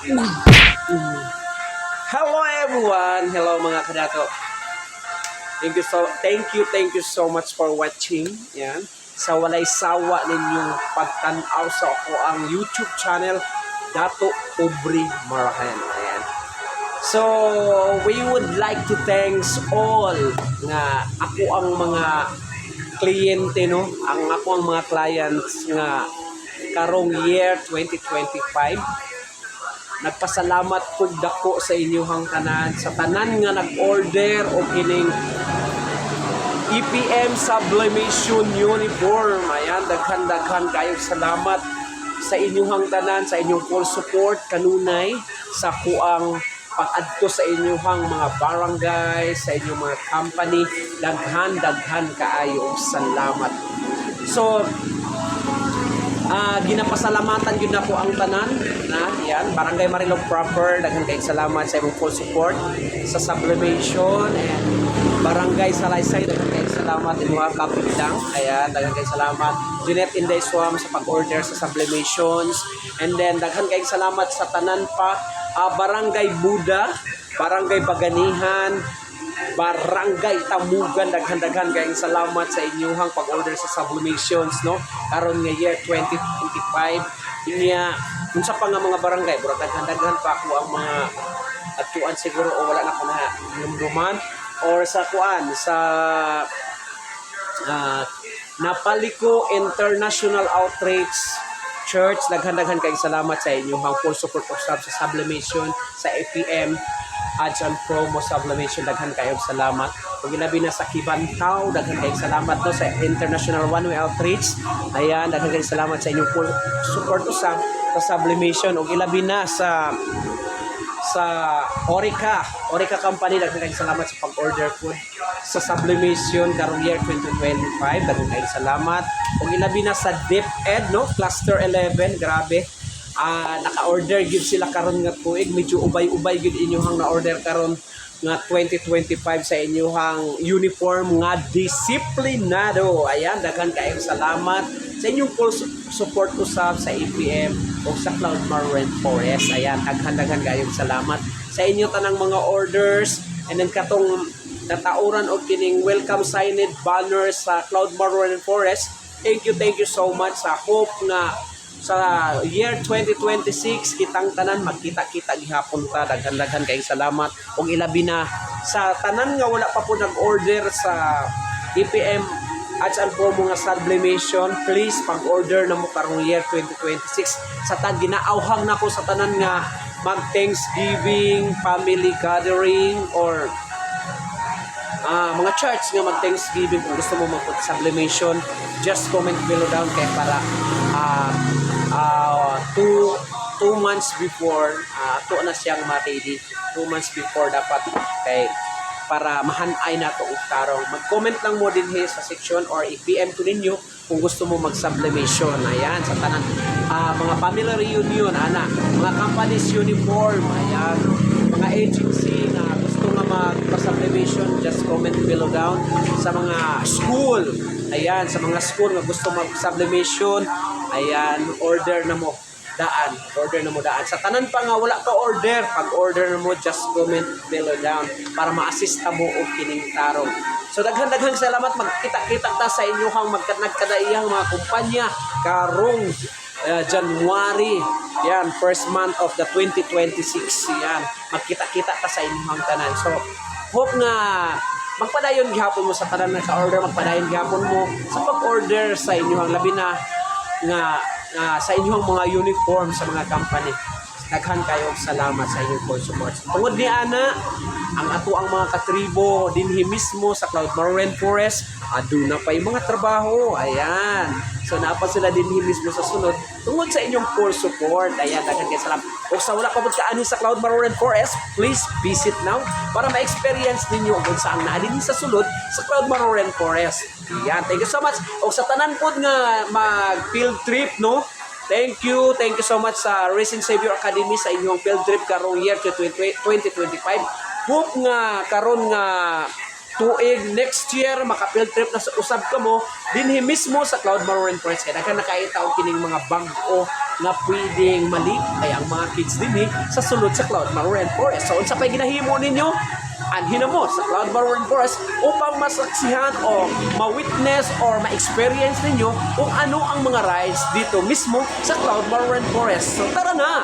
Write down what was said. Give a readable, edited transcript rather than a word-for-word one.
Hello everyone! Hello mga kadato. Thank you so much for watching. Yan. Sa walay sawa ninyong pagtanaw sa ako ang YouTube channel Dato Aubrey Marahan. Ayan. So, we would like to thanks all nga ako ang mga kliyente, no? Ako ang mga clients nga karong year 2025. Nagpasalamat pug dako sa inyong tanan, sa tanan nga nag-order o kining EPM sublimation uniform. Ayan, daghan kayo salamat sa inyong tanan, sa inyong full support kanunay sa kuang pag-adto sa inyong mga barangay, sa inyong mga company. Daghan kaayo og salamat. So, ginapasalamatan yun ako ang tanan na yan, Barangay Marilog proper, daghan kayong salamat sa imong full support sa sublimation, and Barangay Salaysay, daghan kayong salamat in mga kapitang. Ayan, daghan kayong salamat Jeanette Inday Swam sa pag-order sa sublimations, and then daghan kayong salamat sa tanan pa Barangay Buda, Barangay Baganihan, Barangay Tamugan. Daghan kayong salamat sa inyong pag-order sa sublimations, no? Karon nga year 2025 inya unsa pa nga mga barangay, bro, daghan pa ako ang mga atuan siguro o wala na ko na lumduman or sa kuan sa Napaliko International Outreach Church. Daghan kayong salamat sa inyong full support of sa sublimation sa APM ads and promo sublimation. Daghan kayo salamat. Kung ilabi na sa Kibantaw, daghan kayo salamat no sa International One Way Outreach. Ayan, daghan kayo salamat sa inyong full support sa sublimation. Kung ilabi na sa Orica Company, daghan kayo salamat sa pag-order food sa sublimation karong year 2025. Daghan kayo salamat. Kung ilabi na sa DepEd, no, Cluster 11, grabe. Naka-order gid sila karon nga tuig, medyo ubay-ubay gid inyong na-order karon nga 2025 sa inyong uniform nga disiplinado. Ayan, daghan kaayong salamat sa inyong full support usab sa APM o sa Cloudmar Rainforest. Ayan, daghan kaayong salamat sa inyo tanang mga orders, and then katong natauran og kining welcome signed banners sa Cloudmar Rainforest. Thank you so much. Sa hope nga sa year 2026 kitang tanan magkita-kita gihapon ta. Daghan kayong salamat. Ug ilabi na sa tanan nga wala pa po nag-order sa EPM ads and promo nga sublimation, please pag-order na mo karong year 2026. Sa ginaawhang na ko sa tanan nga mag Thanksgiving, family gathering, or mga church nga mag Thanksgiving. Kung gusto mo mag-sublimation, just comment below down kay para 2 months before na siyang ma-ready. 2 months before dapat kay para mahanay na to tarong. Mag-comment lang mo din sa section or i-PM to ninyo kung gusto mo mag-sublimation. Ayan, sa tanan mga family reunion, mga companies uniform, ayan, mga agency na gusto nga mag-sublimation, just comment below down. Sa mga school, ayan, sa mga school nga gusto mag-sublimation, ayan, order na mo daan. Sa tanan pa nga wala ka order, pag-order na mo, just comment below down para ma-assist mo og kining tarong. So daghan salamat. Magkita-kita ta sa inyong nagkadaiyang mga kumpanya karong January. Yan, first month of the 2026. Yan, magkita-kita ta sa inyong tanan. So hope nga magpadayon gihapon mo sa tanan na sa order, magpadayon gihapon mo sa pag-order sa inyong labi na nga sa inyong mga uniform sa mga company. Daghan kayo salamat sa inyong full support. Tungod ni ana ang ato ang mga katribo dinhi mismo sa Cloudmar Rainforest, aduna pa yung mga trabaho. Ayan, so naapa sila dinhi mismo sa sunod tungod sa inyong full support. Ayan, daghan kayo salamat. O sa wala pa pud kaani sa Cloudmar Rainforest, please visit now para ma-experience ninyo kung saan naa dinhi sa sulod sa Cloudmar Rainforest. Ayan, thank you so much. O sa tanan pod nga mag field trip, no, thank you so much sa Racing Savior Academy sa inyong field trip karong year 2025. Hope nga karon nga tuig next year maka-field trip na sa usab ka mo dinhi mismo sa Cloudmar Rainforest. Kaya nakaita og kining mga bag-o nga pwedeng malipay ang mga kids din sa sulod sa Cloudmar Rainforest. So unsa pay ginahimo ninyo? Anhin mo sa Cloudmar Rainforest upang masaksihan o ma-witness or ma-experience ninyo kung ano ang mga rides dito mismo sa Cloudmar Rainforest. So tara na!